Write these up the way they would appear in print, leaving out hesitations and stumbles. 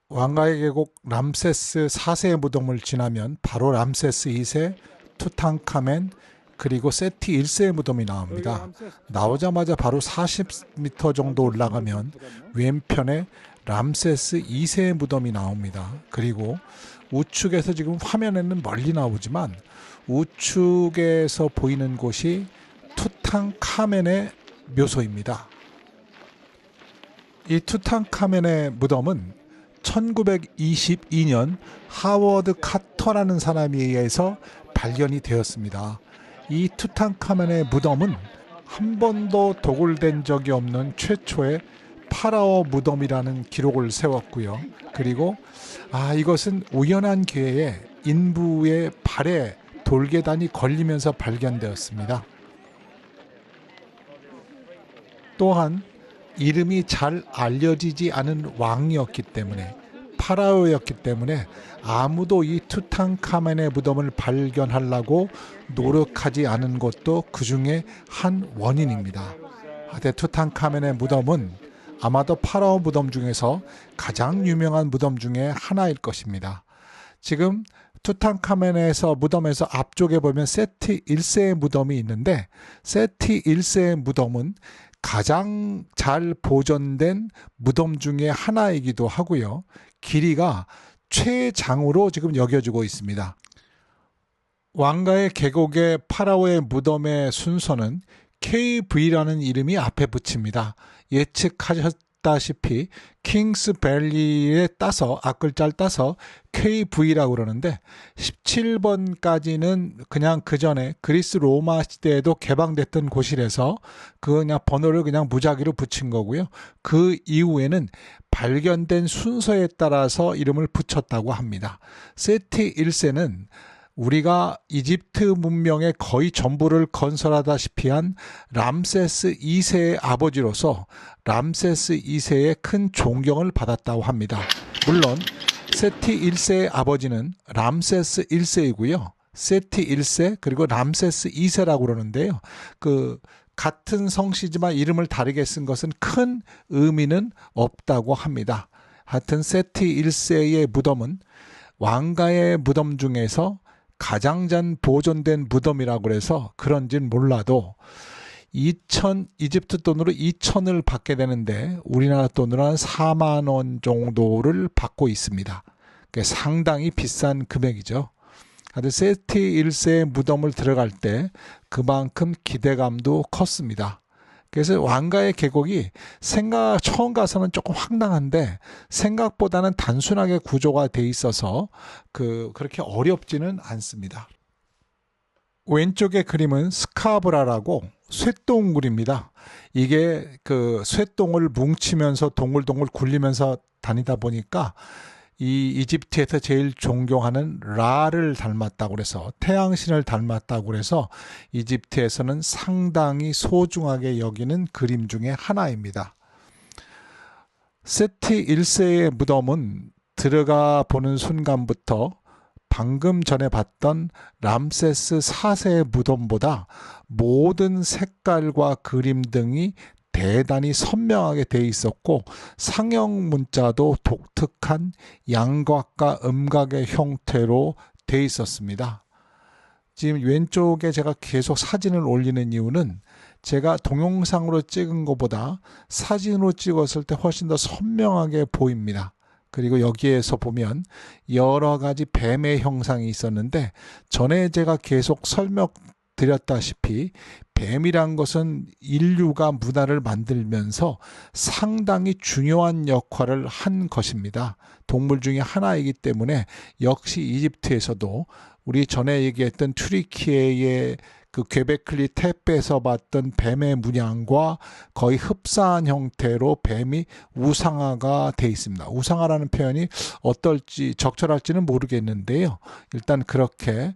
왕가의 계곡 람세스 4세의 무덤을 지나면 바로 람세스 2세, 투탕카멘, 그리고 세티 1세의 무덤이 나옵니다. 나오자마자 바로 40m 정도 올라가면 왼편에 람세스 2세의 무덤이 나옵니다. 그리고 우측에서 지금 화면에는 멀리 나오지만 우측에서 보이는 곳이 투탕카멘의 묘소입니다. 이 투탕카멘의 무덤은 1922년 하워드 카터라는 사람에 의해서 발견이 되었습니다. 이 투탕카멘의 무덤은 한 번도 도굴된 적이 없는 최초의 파라오 무덤이라는 기록을 세웠고요. 그리고 이것은 우연한 기회에 인부의 발에 돌계단이 걸리면서 발견되었습니다. 또한 이름이 잘 알려지지 않은 왕이었기 때문에, 파라오였기 때문에 아무도 이 투탕카멘의 무덤을 발견하려고 노력하지 않은 것도 그 중에 한 원인입니다. 투탕카멘의 무덤은 아마도 파라오 무덤 중에서 가장 유명한 무덤 중에 하나일 것입니다. 지금 투탕카멘에서 무덤에서 앞쪽에 보면 세티 1세의 무덤이 있는데, 세티 1세의 무덤은 가장 잘 보존된 무덤 중에 하나이기도 하고요. 길이가 최장으로 지금 여겨지고 있습니다. 왕가의 계곡의 파라오의 무덤의 순서는 KV라는 이름이 앞에 붙입니다. 예측하셨다시피 킹스밸리에 따서 앞글자를 따서 KV라고 그러는데 17번까지는 그냥 그 전에 그리스 로마 시대에도 개방됐던 곳이라서 그냥 번호를 그냥 무작위로 붙인 거고요. 그 이후에는 발견된 순서에 따라서 이름을 붙였다고 합니다. 세티 1세는 우리가 이집트 문명의 거의 전부를 건설하다시피 한 람세스 2세의 아버지로서 람세스 2세의 큰 존경을 받았다고 합니다. 물론 세티 1세의 아버지는 람세스 1세이고요. 세티 1세 그리고 람세스 2세라고 그러는데요. 같은 성씨지만 이름을 다르게 쓴 것은 큰 의미는 없다고 합니다. 하여튼 세티 1세의 무덤은 왕가의 무덤 중에서 가장 잘 보존된 무덤이라고 해서 그런지는 몰라도 이집트 돈으로 2천을 받게 되는데 우리나라 돈으로 한 4만 원 정도를 받고 있습니다. 상당히 비싼 금액이죠. 세티 1세의 무덤을 들어갈 때 그만큼 기대감도 컸습니다. 그래서 왕가의 계곡이 처음 가서는 조금 황당한데 생각보다는 단순하게 구조가 돼 있어서 그렇게 어렵지는 않습니다. 왼쪽의 그림은 스카브라라고 쇠똥굴입니다. 이게 쇠똥을 뭉치면서 동글동글 굴리면서 다니다 보니까 이 이집트에서 제일 존경하는 라를 닮았다고 그래서 태양신을 닮았다고 그래서 이집트에서는 상당히 소중하게 여기는 그림 중에 하나입니다. 세티 1세의 무덤은 들어가 보는 순간부터 방금 전에 봤던 람세스 4세의 무덤보다 모든 색깔과 그림 등이 대단히 선명하게 돼 있었고 상형 문자도 독특한 양각과 음각의 형태로 돼 있었습니다. 지금 왼쪽에 제가 계속 사진을 올리는 이유는 제가 동영상으로 찍은 것보다 사진으로 찍었을 때 훨씬 더 선명하게 보입니다. 그리고 여기에서 보면 여러 가지 뱀의 형상이 있었는데 전에 제가 계속 설명드렸다시피 뱀이란 것은 인류가 문화를 만들면서 상당히 중요한 역할을 한 것입니다. 동물 중에 하나이기 때문에 역시 이집트에서도 우리 전에 얘기했던 튀르키예의 괭베클리 태페에서 봤던 뱀의 문양과 거의 흡사한 형태로 뱀이 우상화가 돼 있습니다. 우상화라는 표현이 어떨지 적절할지는 모르겠는데요. 일단 그렇게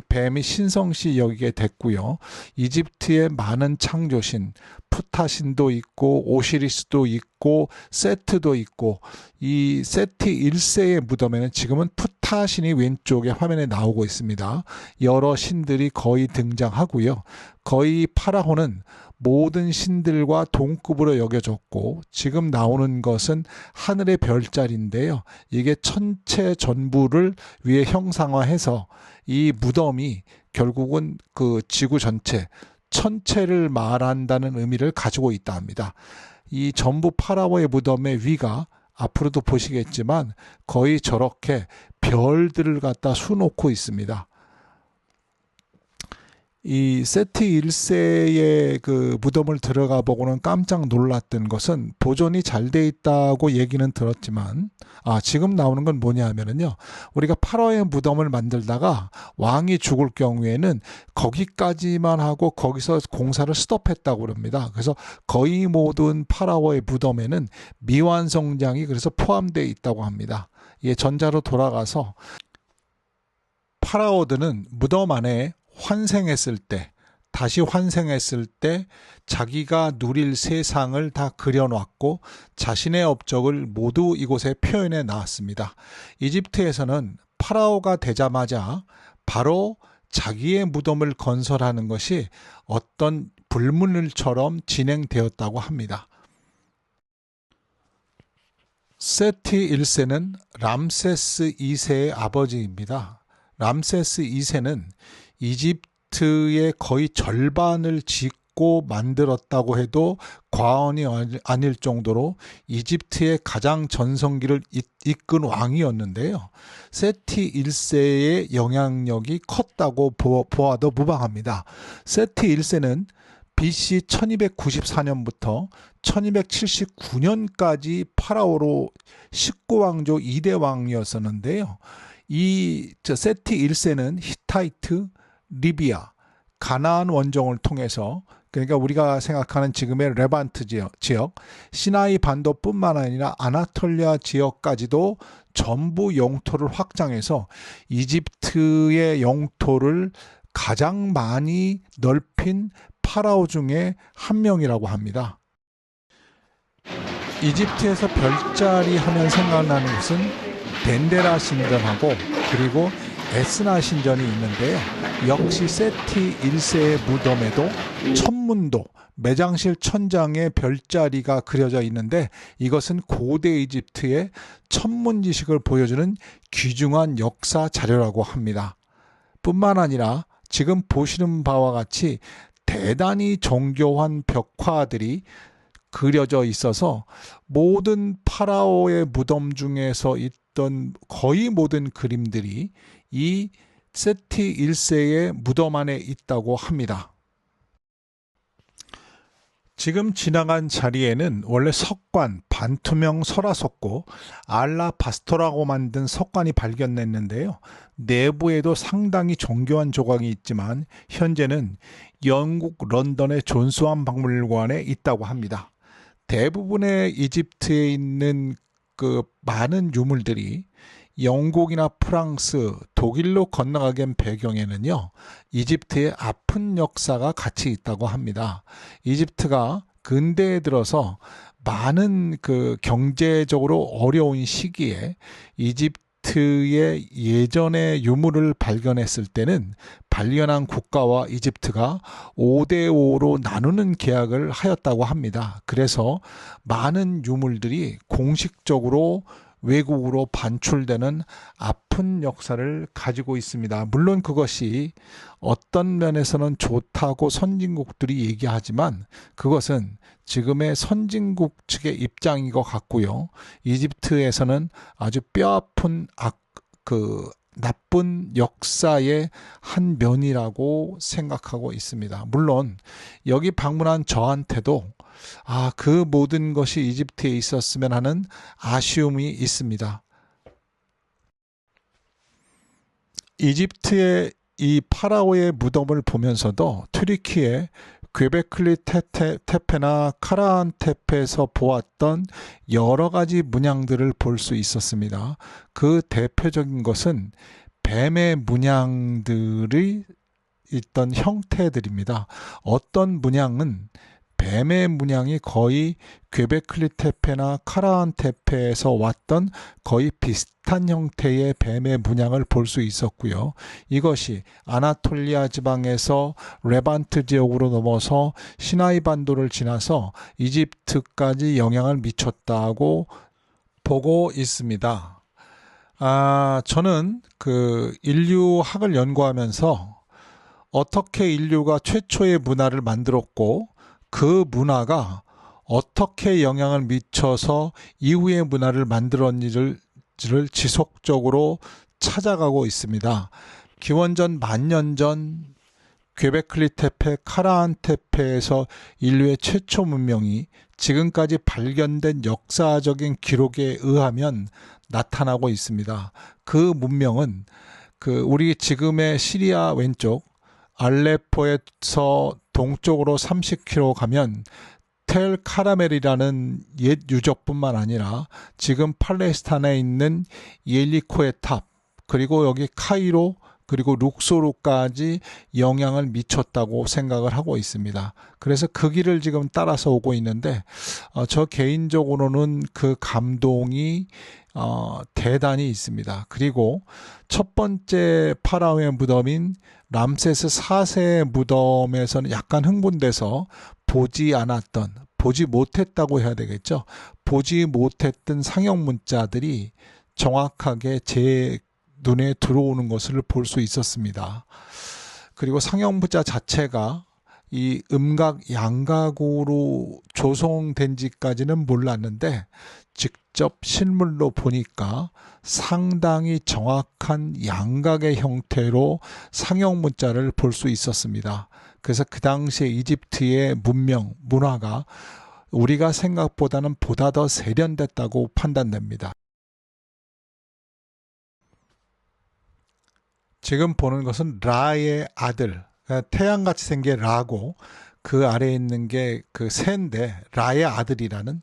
뱀이 신성시 여기게 됐고요. 이집트의 많은 창조신, 푸타신도 있고 오시리스도 있고 세트도 있고 이 세티 1세의 무덤에는 지금은 푸타신이 왼쪽에 화면에 나오고 있습니다. 여러 신들이 거의 등장하고요. 거의 파라오는 모든 신들과 동급으로 여겨졌고 지금 나오는 것은 하늘의 별자리인데요. 이게 천체 전부를 위해 형상화해서 이 무덤이 결국은 그 지구 전체, 천체를 말한다는 의미를 가지고 있다 합니다. 이 전부 파라오의 무덤의 위가 앞으로도 보시겠지만 거의 저렇게 별들을 갖다 수놓고 있습니다. 이 세티 1세의 그 무덤을 들어가 보고는 깜짝 놀랐던 것은 보존이 잘 돼 있다고 얘기는 들었지만 지금 나오는 건 뭐냐 하면은요, 우리가 파라오의 무덤을 만들다가 왕이 죽을 경우에는 거기까지만 하고 거기서 공사를 스톱했다고 그럽니다. 그래서 거의 모든 파라오의 무덤에는 미완성장이 그래서 포함되어 있다고 합니다. 예, 전자로 돌아가서 파라오들은 무덤 안에 환생했을 때, 다시 환생했을 때 자기가 누릴 세상을 다 그려놨고 자신의 업적을 모두 이곳에 표현해 놨습니다. 이집트에서는 파라오가 되자마자 바로 자기의 무덤을 건설하는 것이 어떤 불문율처럼 진행되었다고 합니다. 세티 1세는 람세스 2세의 아버지입니다. 람세스 2세는 이집트의 거의 절반을 짓고 만들었다고 해도 과언이 아닐 정도로 이집트의 가장 전성기를 이끈 왕이었는데요. 세티 1세의 영향력이 컸다고 보아도 무방합니다. 세티 1세는 BC 1294년부터 1279년까지 파라오로 19왕조 2대 왕이었었는데요. 이 세티 1세는 히타이트, 리비아, 가나안 원정을 통해서, 그러니까 우리가 생각하는 지금의 레반트 지역, 시나이 반도뿐만 아니라 아나톨리아 지역까지도 전부 영토를 확장해서 이집트의 영토를 가장 많이 넓힌 파라오 중에 한 명이라고 합니다. 이집트에서 별자리 하면 생각나는 것은 덴데라 신전하고 그리고 에스나 신전이 있는데요. 역시 세티 1세의 무덤에도 천문도, 매장실 천장에 별자리가 그려져 있는데 이것은 고대 이집트의 천문 지식을 보여주는 귀중한 역사 자료라고 합니다. 뿐만 아니라 지금 보시는 바와 같이 대단히 정교한 벽화들이 그려져 있어서 모든 파라오의 무덤 중에서 있던 거의 모든 그림들이 이 세티 1세의 무덤 안에 있다고 합니다. 지금 지나간 자리에는 원래 석관, 반투명 설화석고 알라바스토라고 만든 석관이 발견됐는데요. 내부에도 상당히 정교한 조각이 있지만 현재는 영국 런던의 존스완 박물관에 있다고 합니다. 대부분의 이집트에 있는 그 많은 유물들이 영국이나 프랑스, 독일로 건너가게 한 배경에는요, 이집트의 아픈 역사가 같이 있다고 합니다. 이집트가 근대에 들어서 많은 그 경제적으로 어려운 시기에 이집트의 예전의 유물을 발견했을 때는 발견한 국가와 이집트가 5대5로 나누는 계약을 하였다고 합니다. 그래서 많은 유물들이 공식적으로 외국으로 반출되는 아픈 역사를 가지고 있습니다. 물론 그것이 어떤 면에서는 좋다고 선진국들이 얘기하지만 그것은 지금의 선진국 측의 입장인 것 같고요. 이집트에서는 아주 뼈아픈 나쁜 역사의 한 면이라고 생각하고 있습니다. 물론 여기 방문한 저한테도 그 모든 것이 이집트에 있었으면 하는 아쉬움이 있습니다. 이집트의 이 파라오의 무덤을 보면서도 튀르키예 괴베클리 테페나 카라한 테페에서 보았던 여러 가지 문양들을 볼 수 있었습니다. 그 대표적인 것은 뱀의 문양들이 있던 형태들입니다. 어떤 문양은 뱀의 문양이 거의 괭베클리 테페나 카라한 테페에서 왔던 거의 비슷한 형태의 뱀의 문양을 볼 수 있었고요. 이것이 아나톨리아 지방에서 레반트 지역으로 넘어서 시나이 반도를 지나서 이집트까지 영향을 미쳤다고 보고 있습니다. 저는 그 인류학을 연구하면서 어떻게 인류가 최초의 문화를 만들었고 그 문화가 어떻게 영향을 미쳐서 이후의 문화를 만들었는지를 지속적으로 찾아가고 있습니다. 기원전 10,000년 전 괭베클리 테페, 카라한 테페에서 인류의 최초 문명이 지금까지 발견된 역사적인 기록에 의하면 나타나고 있습니다. 그 문명은 우리 지금의 시리아 왼쪽 알레포에서 동쪽으로 30km 가면 텔 카라멜이라는 옛 유적뿐만 아니라 지금 팔레스타인에 있는 예리코의 탑, 그리고 여기 카이로, 그리고 룩소르까지 영향을 미쳤다고 생각을 하고 있습니다. 그래서 그 길을 지금 따라서 오고 있는데 저 개인적으로는 그 감동이 대단히 있습니다. 그리고 첫 번째 파라오의 무덤인 람세스 4세의 무덤에서는 약간 흥분돼서 보지 못했다고 해야 되겠죠. 보지 못했던 상형 문자들이 정확하게 제 눈에 들어오는 것을 볼 수 있었습니다. 그리고 상형 문자 자체가 이 음각 양각으로 조성된 지까지는 몰랐는데 직접 실물로 보니까 상당히 정확한 양각의 형태로 상형 문자를 볼 수 있었습니다. 그래서 그 당시에 이집트의 문명, 문화가 우리가 생각보다는 보다 더 세련됐다고 판단됩니다. 지금 보는 것은 라의 아들, 태양같이 생긴 라고 그 아래에 있는 게 그 새인데 라의 아들이라는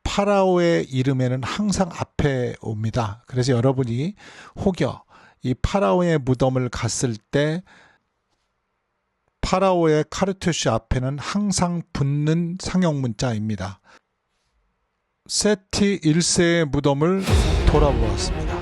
파라오의 이름에는 항상 앞에 옵니다. 그래서 여러분이 혹여 이 파라오의 무덤을 갔을 때 파라오의 카르투시 앞에는 항상 붙는 상형 문자입니다. 세티 1세의 무덤을 돌아보았습니다.